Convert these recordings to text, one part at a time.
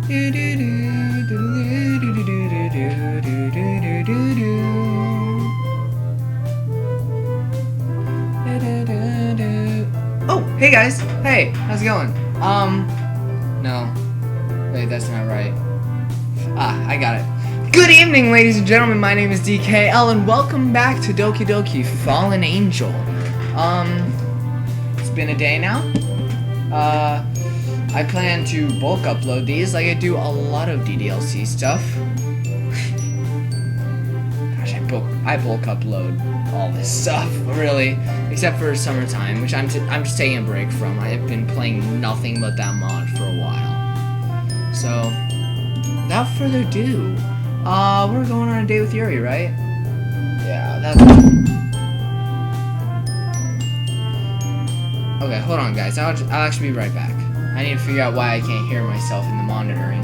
Oh, hey guys. Hey, how's it going? No. Wait, that's not right. Ah, I got it. Good evening, ladies and gentlemen. My name is DKL, and welcome back to Doki Fallen Angel. It's been a day now. I plan to bulk upload these like I do a lot of DDLC stuff. Gosh, I bulk upload all this stuff, really, except for summertime, which I'm just taking a break from. I have been playing nothing but that mod for a while. So, without further ado, we're going on a date with Yuri, right? Yeah, that's... Okay, hold on, guys. I'll actually be right back. I need to figure out why I can't hear myself in the monitoring.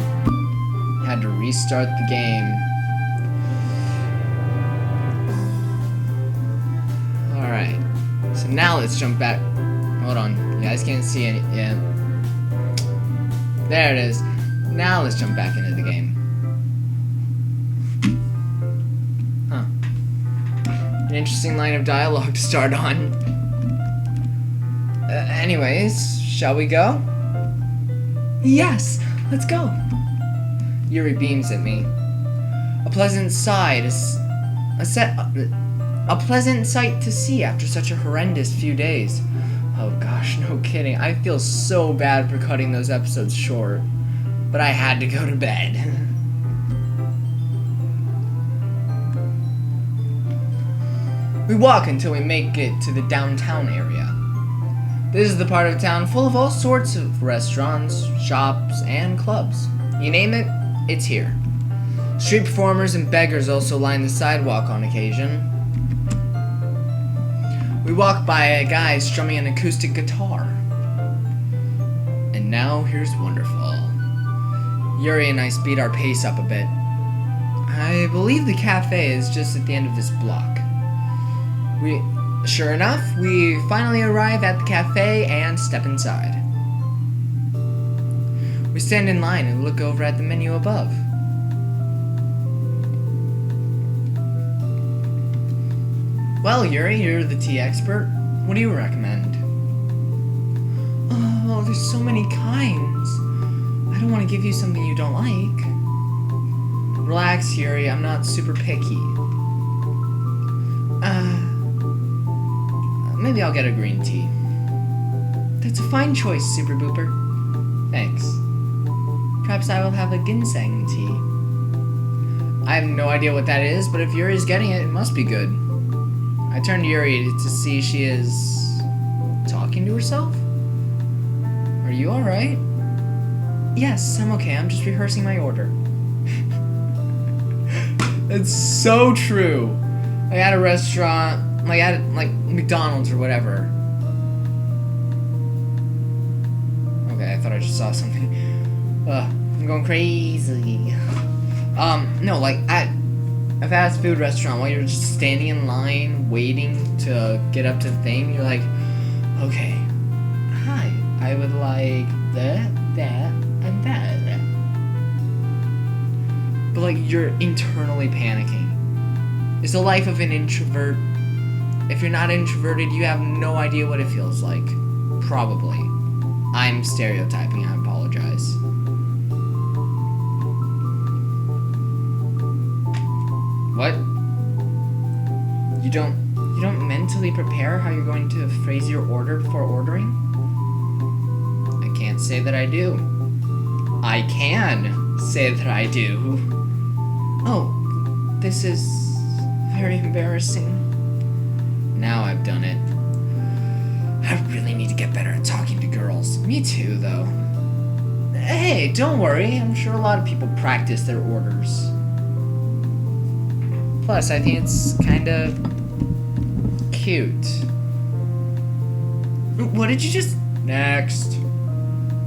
Had to restart the game. Alright. So now let's jump back. Hold on. You guys can't see any. Yeah. There it is. Now let's jump back into the game. Huh. An interesting line of dialogue to start on. Anyways, shall we go? Yes, let's go. Yuri beams at me. A pleasant sight to see after such a horrendous few days. Oh gosh, no kidding. I feel so bad for cutting those episodes short, but I had to go to bed. We walk until we make it to the downtown area. This is the part of town full of all sorts of restaurants, shops, and clubs. You name it, it's here. Street performers and beggars also line the sidewalk on occasion. We walk by a guy strumming an acoustic guitar. And now here's wonderful. Yuri and I speed our pace up a bit. I believe the cafe is just at the end of this block. Sure enough, we finally arrive at the cafe and step inside. We stand in line and look over at the menu above. Well, Yuri, you're the tea expert. What do you recommend? Oh, there's so many kinds. I don't want to give you something you don't like. Relax, Yuri, I'm not super picky. Maybe I'll get a green tea. That's a fine choice, Super Booper. Thanks. Perhaps I will have a ginseng tea. I have no idea what that is, but if Yuri's getting it, it must be good. I turn to Yuri to see she is... talking to herself? Are you alright? Yes, I'm okay. I'm just rehearsing my order. That's so true. Like at a restaurant, like at McDonald's or whatever. Okay, I thought I just saw something. I'm going crazy. No, like at a fast food restaurant while you're just standing in line waiting to get up to the thing, you're like, okay, hi, I would like that, and that. But like you're internally panicking. It's the life of an introvert. If you're not introverted, you have no idea what it feels like. Probably. I'm stereotyping, I apologize. What? You don't mentally prepare how you're going to phrase your order before ordering? I can't say that I do. I can say that I do. Oh, this is very embarrassing. Now I've done it. I really need to get better at talking to girls. Me too, though. Hey, don't worry. I'm sure a lot of people practice their orders. Plus, I think it's kind of cute. What did you just... Next.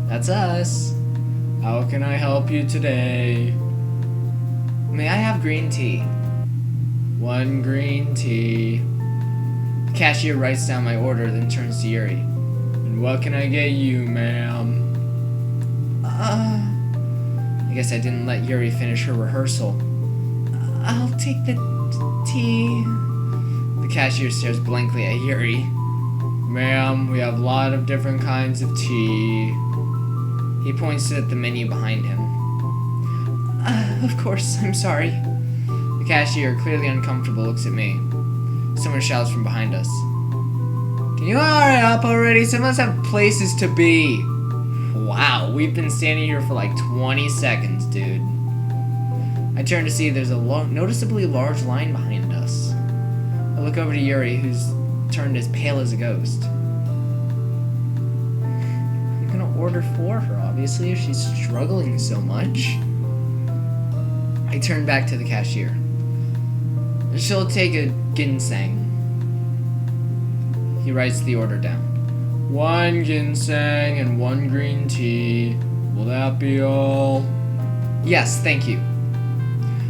That's us. How can I help you today? May I have green tea? 1 green tea. The cashier writes down my order, then turns to Yuri. And what can I get you, ma'am? guess I didn't let Yuri finish her rehearsal. I'll take the tea. The cashier stares blankly at Yuri. Ma'am, we have a lot of different kinds of tea. He points at the menu behind him. Of course, I'm sorry. The cashier, clearly uncomfortable, looks at me. Someone shouts from behind us. Can you hurry up already? Some of us have places to be. Wow, we've been standing here for like 20 seconds, dude. I turn to see there's a noticeably large line behind us. I look over to Yuri, who's turned as pale as a ghost. I'm gonna order for her, obviously, if she's struggling so much. I turn back to the cashier. She'll take a ginseng. He writes the order down. 1 ginseng and 1 green tea. Will that be all? Yes, thank you.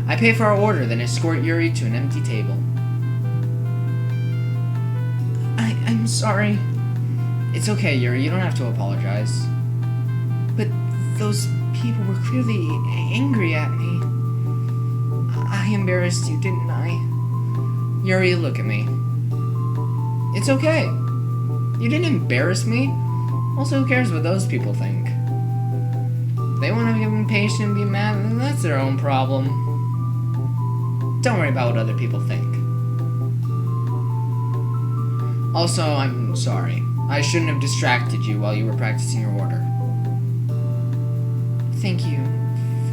I pay for our order, then escort Yuri to an empty table. I'm sorry. It's okay, Yuri, you don't have to apologize. But those people were clearly angry at me. I embarrassed you, didn't I? Yuri, look at me. It's okay. You didn't embarrass me. Also, who cares what those people think? If they want to get impatient and be mad, then that's their own problem. Don't worry about what other people think. Also, I'm sorry. I shouldn't have distracted you while you were practicing your order. Thank you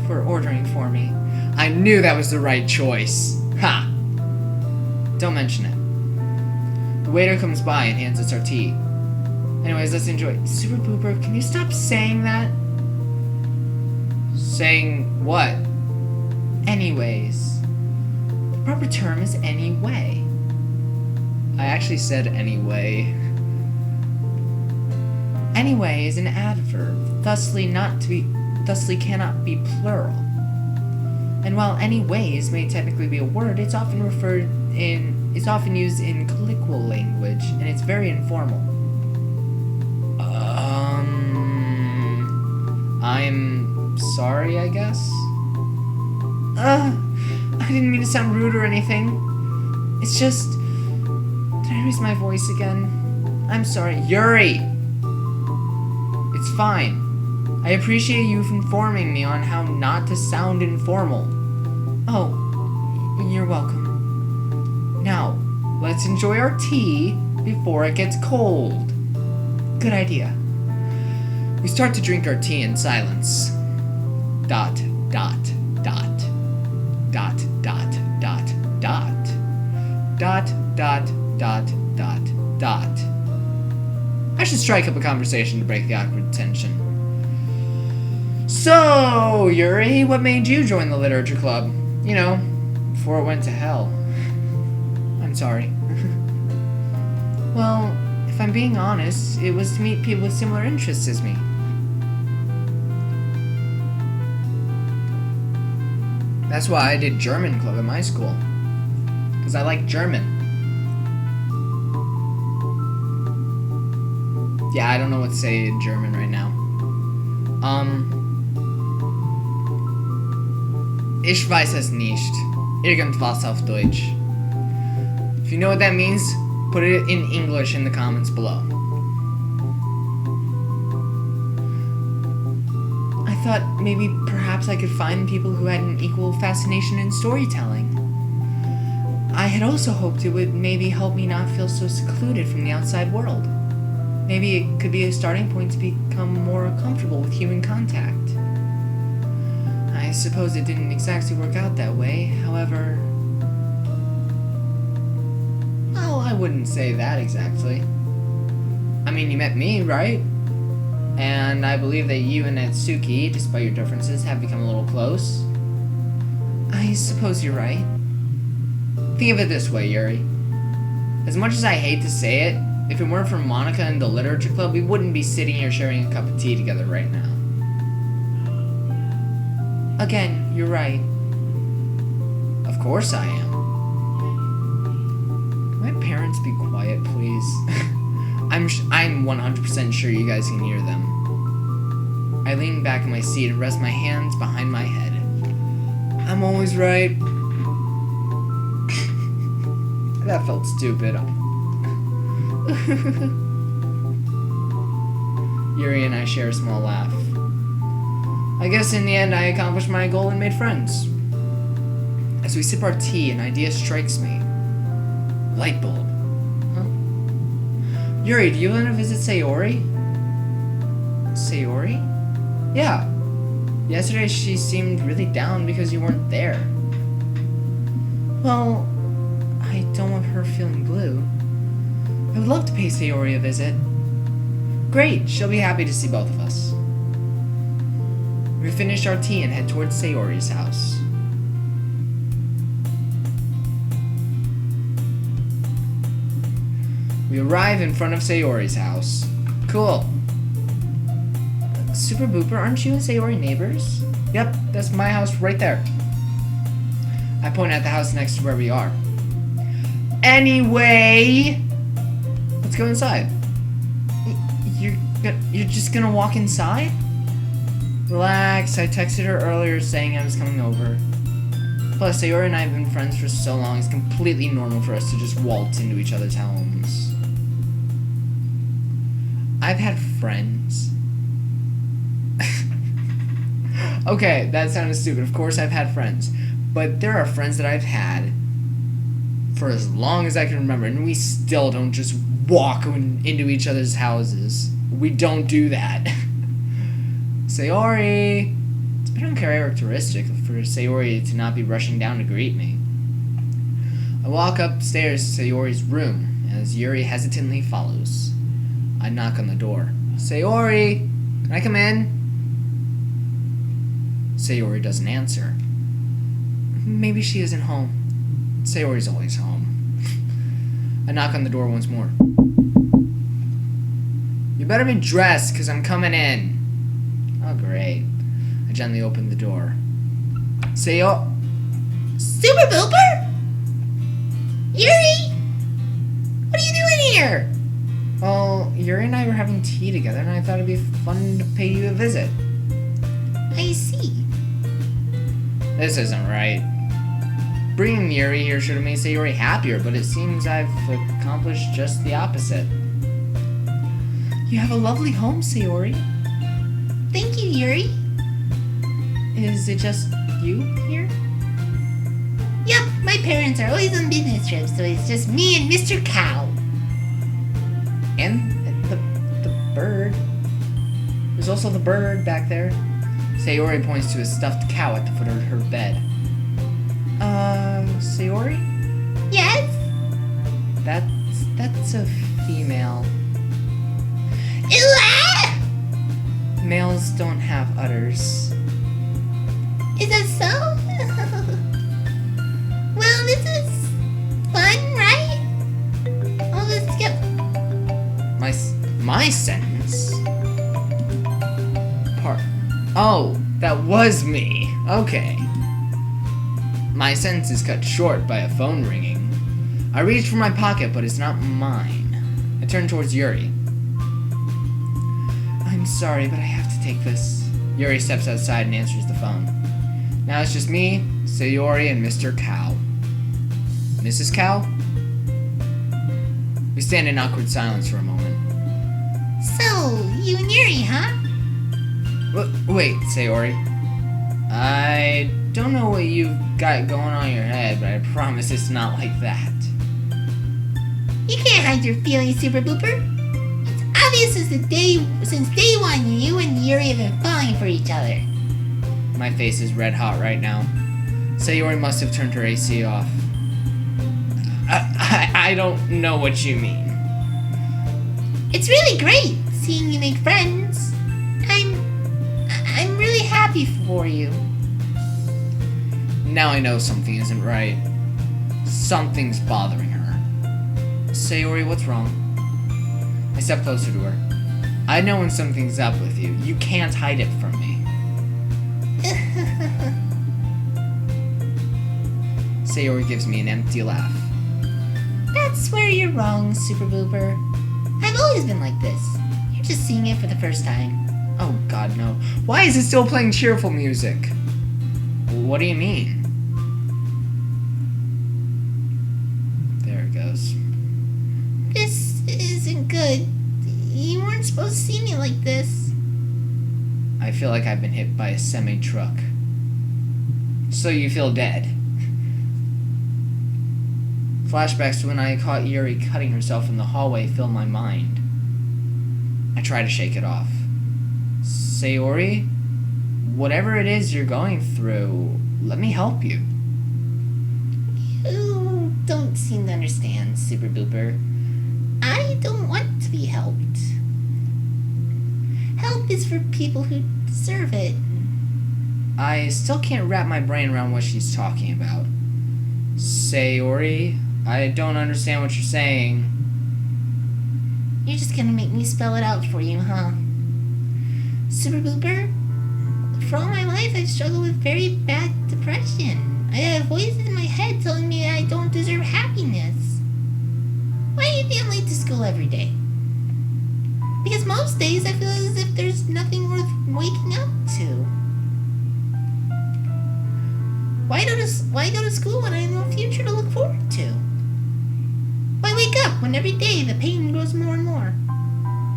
for ordering for me. I knew that was the right choice. Ha! Don't mention it. The waiter comes by and hands us our tea. Anyways, let's enjoy it. Super Pooper, can you stop saying that? Saying what? Anyways. The proper term is anyway. I actually said anyway. Anyway is an adverb, thusly cannot be plural. And while anyways may technically be a word, it's often used in colloquial language, and it's very informal. I'm sorry, I guess? I didn't mean to sound rude or anything. It's just... Did I raise my voice again? I'm sorry. Yuri! It's fine. I appreciate you informing me on how not to sound informal. Oh, you're welcome. Now, let's enjoy our tea before it gets cold. Good idea. We start to drink our tea in silence. Dot, dot, dot. Dot, dot, dot, dot. Dot, dot, dot, dot, dot. I should strike up a conversation to break the awkward tension. So, Yuri, what made you join the literature club? You know, before it went to hell. I'm sorry. Well, if I'm being honest, it was to meet people with similar interests as me. That's why I did German club at my school. Because I like German. Yeah, I don't know what to say in German right now. Ich weiß es nicht. Irgendwas auf Deutsch. If you know what that means, put it in English in the comments below. I thought maybe perhaps I could find people who had an equal fascination in storytelling. I had also hoped it would maybe help me not feel so secluded from the outside world. Maybe it could be a starting point to become more comfortable with human contact. I suppose it didn't exactly work out that way, however... Well, I wouldn't say that exactly. I mean, you met me, right? And I believe that you and Natsuki, despite your differences, have become a little close. I suppose you're right. Think of it this way, Yuri. As much as I hate to say it, if it weren't for Monica and the literature club, we wouldn't be sitting here sharing a cup of tea together right now. Again, you're right. Of course I am. Can my parents be quiet, please? I'm 100% sure you guys can hear them. I lean back in my seat and rest my hands behind my head. I'm always right. That felt stupid. Yuri and I share a small laugh. I guess in the end I accomplished my goal and made friends. As we sip our tea, an idea strikes me. Light bulb. Huh? Yuri, do you want to visit Sayori? Sayori? Yeah. Yesterday she seemed really down because you weren't there. Well, I don't want her feeling blue. I would love to pay Sayori a visit. Great, she'll be happy to see both of us. We finish our tea and head towards Sayori's house. We arrive in front of Sayori's house. Cool. Super Booper, aren't you and Sayori neighbors? Yep, that's my house right there. I point at the house next to where we are. Anyway, let's go inside. You're just gonna walk inside? Relax, I texted her earlier saying I was coming over. Plus, Sayori and I have been friends for so long, it's completely normal for us to just waltz into each other's homes. I've had friends. Okay, that sounded stupid. Of course I've had friends. But there are friends that I've had for as long as I can remember, and we still don't just walk into each other's houses. We don't do that. Sayori! It's a bit uncharacteristic for Sayori to not be rushing down to greet me. I walk upstairs to Sayori's room, as Yuri hesitantly follows. I knock on the door. Sayori! Can I come in? Sayori doesn't answer. Maybe she isn't home. Sayori's always home. I knock on the door once more. You better be dressed, because I'm coming in. Oh, great. I gently open the door. Super Booper? Yuri? What are you doing here? Well, Yuri and I were having tea together, and I thought it'd be fun to pay you a visit. I see. This isn't right. Bringing Yuri here should have made Sayori happier, but it seems I've accomplished just the opposite. You have a lovely home, Sayori. Thank you, Yuri. Is it just you here? Yep, my parents are always on business trips, so it's just me and Mr. Cow. And the bird. There's also the bird back there. Sayori points to a stuffed cow at the foot of her bed. Sayori? Yes? That's a female. Males don't have udders. Is that so? Well, this is fun, right? I'll just skip. My sentence? Oh, that was me. Okay. My sentence is cut short by a phone ringing. I reach for my pocket, but it's not mine. I turn towards Yuri. I'm sorry, but I have to take this. Yuri steps outside and answers the phone. Now it's just me, Sayori, and Mr. Cow. Mrs. Cow? We stand in awkward silence for a moment. So, you and Yuri, huh? Wait, Sayori. I don't know what you've got going on in your head, but I promise it's not like that. You can't hide your feelings, Super Booper. It's obvious since day one you and Yuri have been falling for each other. My face is red hot right now. Sayori must have turned her AC off. I don't know what you mean. It's really great seeing you make friends. I'm really happy for you. Now I know something isn't right. Something's bothering her. Sayori, what's wrong? I step closer to her. I know when something's up with you. You can't hide it from me. Sayori gives me an empty laugh. That's where you're wrong, Super Booper. I've always been like this. You're just seeing it for the first time. Oh god, no. Why is it still playing cheerful music? What do you mean? There it goes. This isn't good. You weren't supposed to see me like this. I feel like I've been hit by a semi-truck. So you feel dead. Flashbacks to when I caught Yuri cutting herself in the hallway fill my mind. I try to shake it off. Sayori, whatever it is you're going through, let me help you. You don't seem to understand, Super Duper. I don't want to be helped. Help is for people who deserve it. I still can't wrap my brain around what she's talking about. Sayori, I don't understand what you're saying. You're just gonna make me spell it out for you, huh? Super Booper, for all my life I've struggled with very bad depression. I have voices in my head telling me I don't deserve happiness. Why do you think I'm late to school every day? Because most days I feel as if there's nothing worth waking up to. Why go to school when I have no future to look forward to? Why wake up when every day the pain grows more and more?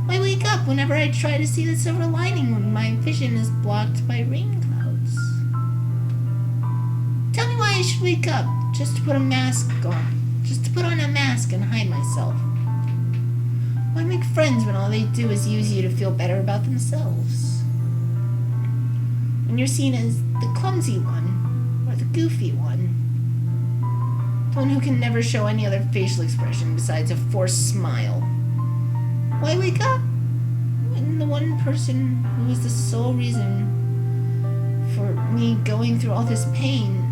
Why wake up whenever I try to see the silver lining when my vision is blocked by rain clouds? Tell me why I should wake up just to put a mask on, just to put on a mask and hide myself. Why make friends when all they do is use you to feel better about themselves? When you're seen as the clumsy one, or the goofy one, the one who can never show any other facial expression besides a forced smile. Why wake up when the one person who is the sole reason for me going through all this pain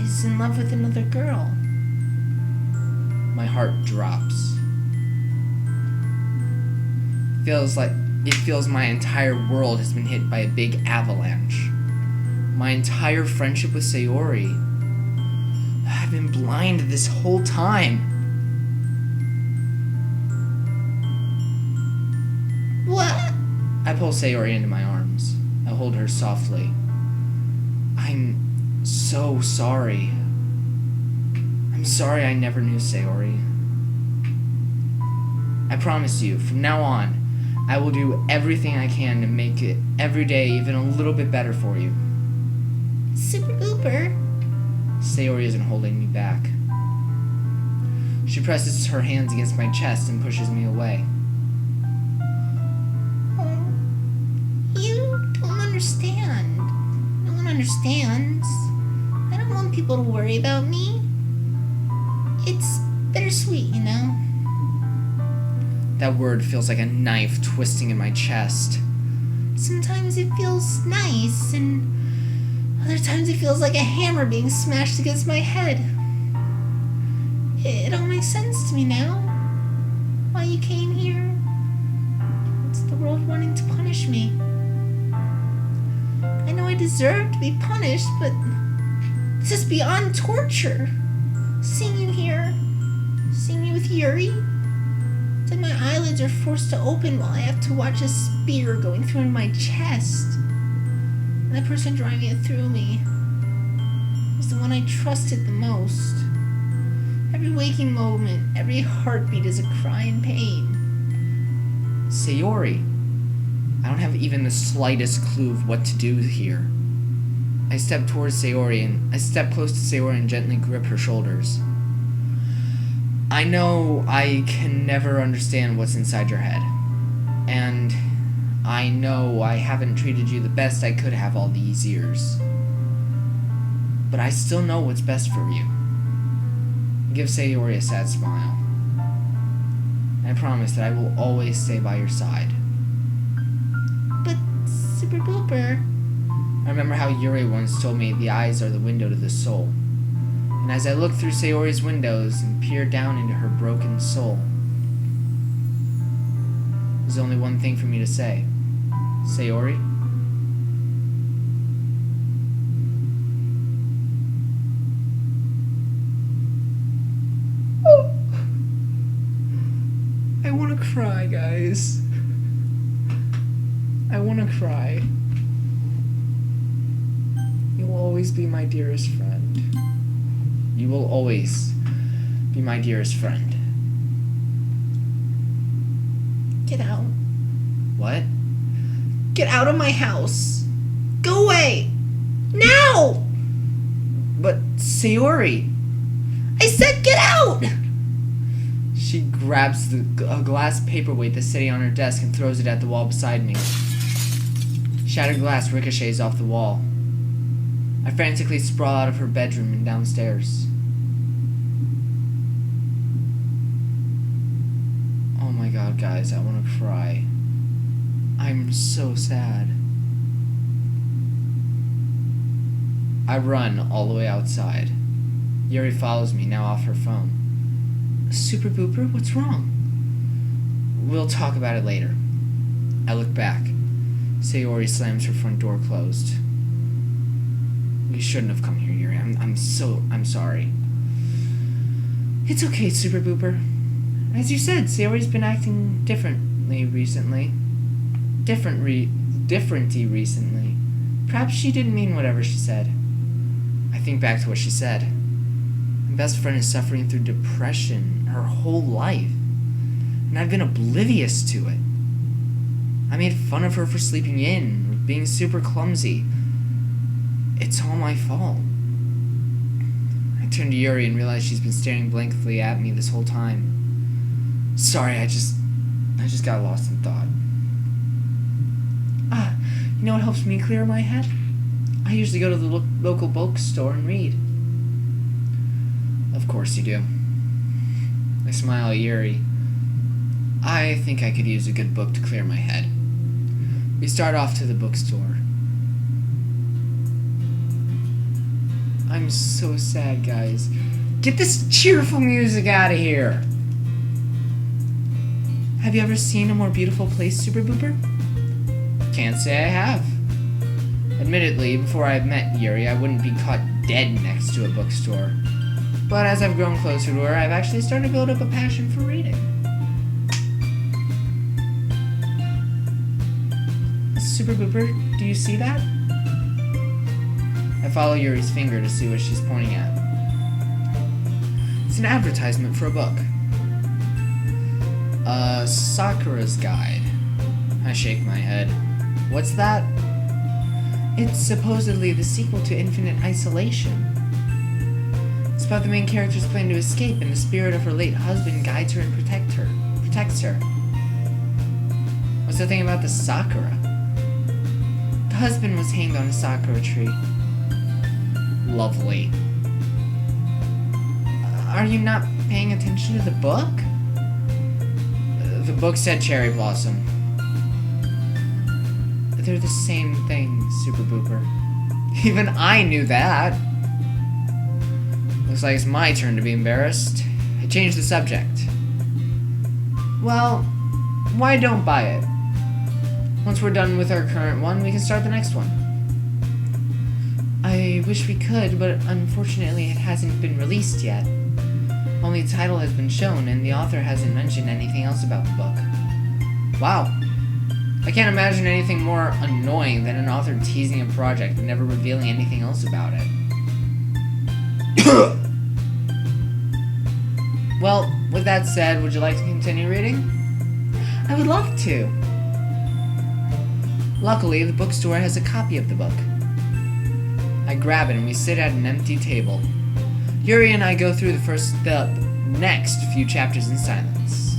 is in love with another girl? My heart drops. It feels my entire world has been hit by a big avalanche. My entire friendship with Sayori. I've been blind this whole time. What? I pull Sayori into my arms. I hold her softly. I'm so sorry. I'm sorry I never knew Sayori. I promise you, from now on, I will do everything I can to make it every day even a little bit better for you. Super Booper? Sayori isn't holding me back. She presses her hands against my chest and pushes me away. Oh, you don't understand. No one understands. I don't want people to worry about me. It's bittersweet, you know? That word feels like a knife twisting in my chest. Sometimes it feels nice, and other times it feels like a hammer being smashed against my head. It all makes sense to me now. Why you came here. It's the world wanting to punish me. I know I deserve to be punished, but this is beyond torture. Seeing you here, seeing you with Yuri, it's like my eyelids are forced to open while I have to watch a spear going through my chest. And the person driving it through me was the one I trusted the most. Every waking moment, every heartbeat is a cry in pain. Sayori, I don't have even the slightest clue of what to do here. I step close to Sayori and gently grip her shoulders. I know I can never understand what's inside your head. And I know I haven't treated you the best I could have all these years. But I still know what's best for you. Give Sayori a sad smile. I promise that I will always stay by your side. But, Super Booper... I remember how Yuri once told me the eyes are the window to the soul. And as I looked through Sayori's windows and peered down into her broken soul, there's only one thing for me to say. Sayori? Oh. I want to cry, guys. I want to cry. You'll always be my dearest friend. You will always be my dearest friend. Get out. What? Get out of my house. Go away. Now! But, Sayori... I said get out! She grabs a glass paperweight that's sitting on her desk and throws it at the wall beside me. Shattered glass ricochets off the wall. I frantically sprawl out of her bedroom and downstairs. Oh my god, guys, I want to cry. I'm so sad. I run all the way outside. Yuri follows me, now off her phone. Super Booper, what's wrong? We'll talk about it later. I look back. Sayori slams her front door closed. We shouldn't have come here, Yuri. I'm sorry. It's okay, Super Booper. As you said, Sayori's been acting differently recently. Differenty recently. Perhaps she didn't mean whatever she said. I think back to what she said. My best friend is suffering through depression her whole life, and I've been oblivious to it. I made fun of her for sleeping in, or being super clumsy. It's all my fault. I turn to Yuri and realize she's been staring blankly at me this whole time. Sorry, I just got lost in thought. You know what helps me clear my head? I usually go to the local bookstore and read. Of course you do. I smile at Yuri. I think I could use a good book to clear my head. We start off to the bookstore. I'm so sad, guys. Get this cheerful music out of here! Have you ever seen a more beautiful place, Super Booper? Can't say I have. Admittedly, before I met Yuri, I wouldn't be caught dead next to a bookstore. But as I've grown closer to her, I've actually started to build up a passion for reading. Super Booper, do you see that? I follow Yuri's finger to see what she's pointing at. It's an advertisement for a book. Sakura's Guide. I shake my head. What's that? It's supposedly the sequel to Infinite Isolation. It's about the main character's plan to escape, and the spirit of her late husband guides her and protects her. What's the thing about the Sakura? The husband was hanged on a Sakura tree. Lovely. Are you not paying attention to the book? The book said cherry blossom. They're the same thing, Super Booper. Even I knew that. Looks like it's my turn to be embarrassed. I changed the subject. Well, why don't buy it? Once we're done with our current one, we can start the next one. I wish we could, but unfortunately it hasn't been released yet. Only the title has been shown, and the author hasn't mentioned anything else about the book. Wow. I can't imagine anything more annoying than an author teasing a project but never revealing anything else about it. Well, with that said, would you like to continue reading? I would love to. Luckily, the bookstore has a copy of the book. I grab it and we sit at an empty table. Yuri and I go through the next few chapters in silence.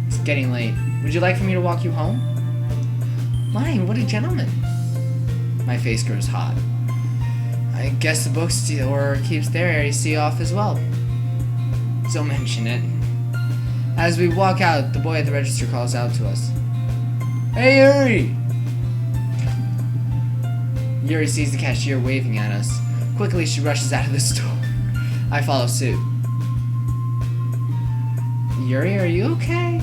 It's getting late. Would you like for me to walk you home? My, what a gentleman. My face grows hot. I guess the bookstore keeps their AC off as well. Don't mention it. As we walk out, the boy at the register calls out to us. Hey, Yuri! Yuri sees the cashier waving at us. Quickly, she rushes out of the store. I follow suit. Yuri, are you okay?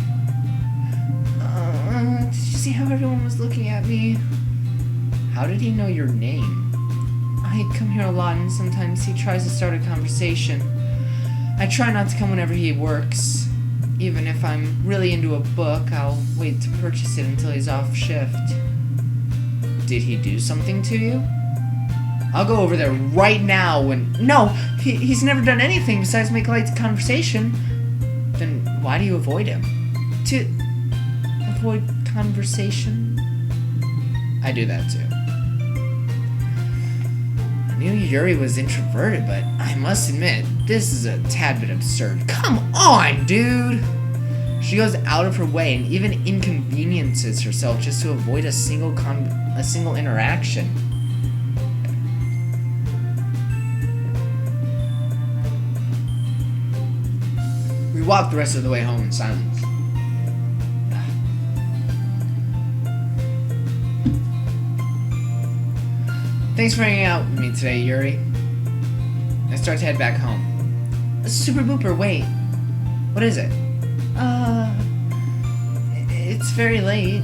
Did you see how everyone was looking at me? How did he know your name? I come here a lot, and sometimes he tries to start a conversation. I try not to come whenever he works. Even if I'm really into a book, I'll wait to purchase it until he's off shift. Did he do something to you? I'll go over there right now when... No! He's never done anything besides make light conversation. Then why do you avoid him? To avoid conversation? I do that too. I knew Yuri was introverted, but I must admit, this is a tad bit absurd. Come on, dude! She goes out of her way and even inconveniences herself just to avoid a single interaction. We walk the rest of the way home in silence. Thanks for hanging out with me today, Yuri. I start to head back home. Super Booper, wait. What is it? It's very late.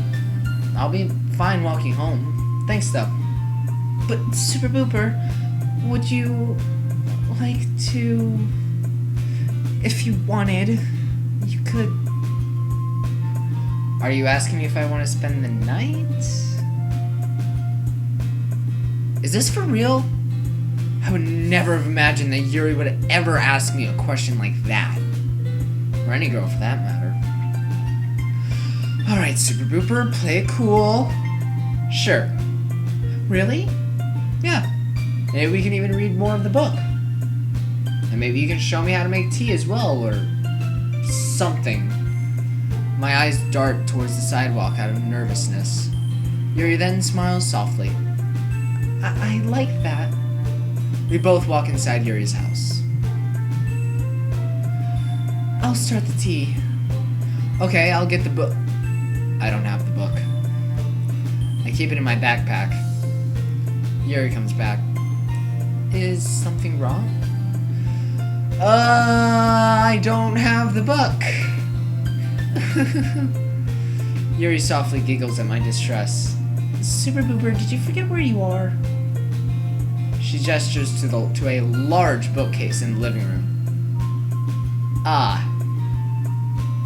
I'll be fine walking home. Thanks, though. But, Super Booper, would you like to... If you wanted, you could... Are you asking me if I want to spend the night? Is this for real? I would never have imagined that Yuri would ever ask me a question like that. Or any girl for that matter. Alright, Super Booper, play it cool. Sure. Really? Yeah. Maybe we can even read more of the book. And maybe you can show me how to make tea as well, or something. My eyes dart towards the sidewalk out of nervousness. Yuri then smiles softly. I like that. We both walk inside Yuri's house. I'll start the tea. Okay, I'll get the book. I don't have the book. I keep it in my backpack. Yuri comes back. Is something wrong? I don't have the book. Yuri softly giggles at my distress. Super Booper, did you forget where you are? She gestures to a large bookcase in the living room. Ah.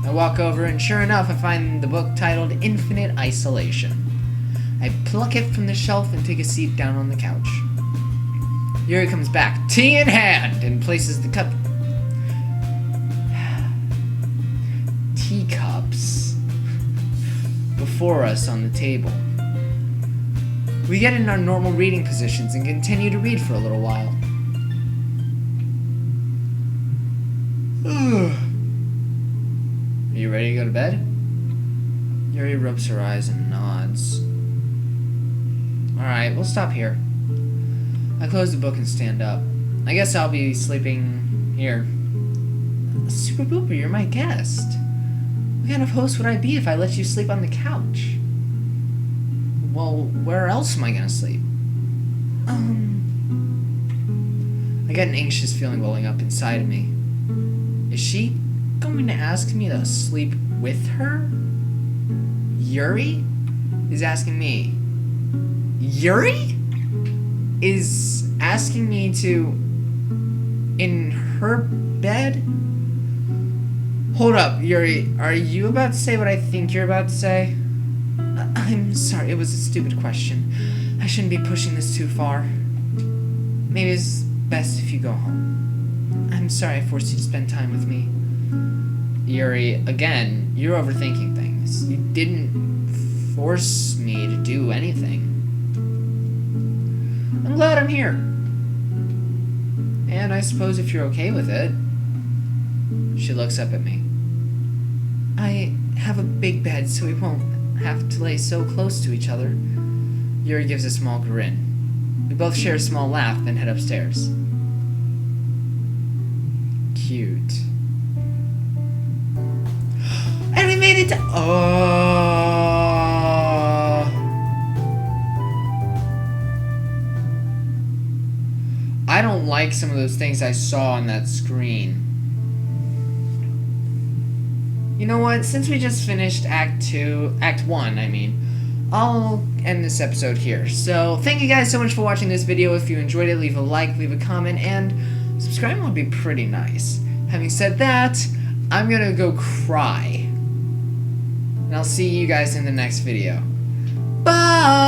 I walk over and sure enough I find the book titled Infinite Isolation. I pluck it from the shelf and take a seat down on the couch. Yuri comes back, tea in hand, and places the teacups before us on the table. We get in our normal reading positions and continue to read for a little while. Are you ready to go to bed? Yuri rubs her eyes and nods. Alright, we'll stop here. I close the book and stand up. I guess I'll be sleeping here. Super Booper, you're my guest. What kind of host would I be if I let you sleep on the couch? Well, where else am I gonna sleep? I get an anxious feeling welling up inside of me. Is she going to ask me to sleep with her? Yuri is asking me. Yuri is asking me to... in her bed? Hold up, Yuri. Are you about to say what I think you're about to say? I'm sorry, it was a stupid question. I shouldn't be pushing this too far. Maybe it's best if you go home. I'm sorry I forced you to spend time with me. Yuri, again, you're overthinking things. You didn't force me to do anything. I'm glad I'm here. And I suppose if you're okay with it. She looks up at me. I have a big bed, so we won't have to lay so close to each other. Yuri gives a small grin. We both share a small laugh, then head upstairs. Cute. And we made it to... I don't like some of those things I saw on that screen. You know what? Since we just finished Act 1, I mean, I'll end this episode here. So, thank you guys so much for watching this video. If you enjoyed it, leave a like, leave a comment, and subscribing would be pretty nice. Having said that, I'm gonna go cry. And I'll see you guys in the next video. Bye!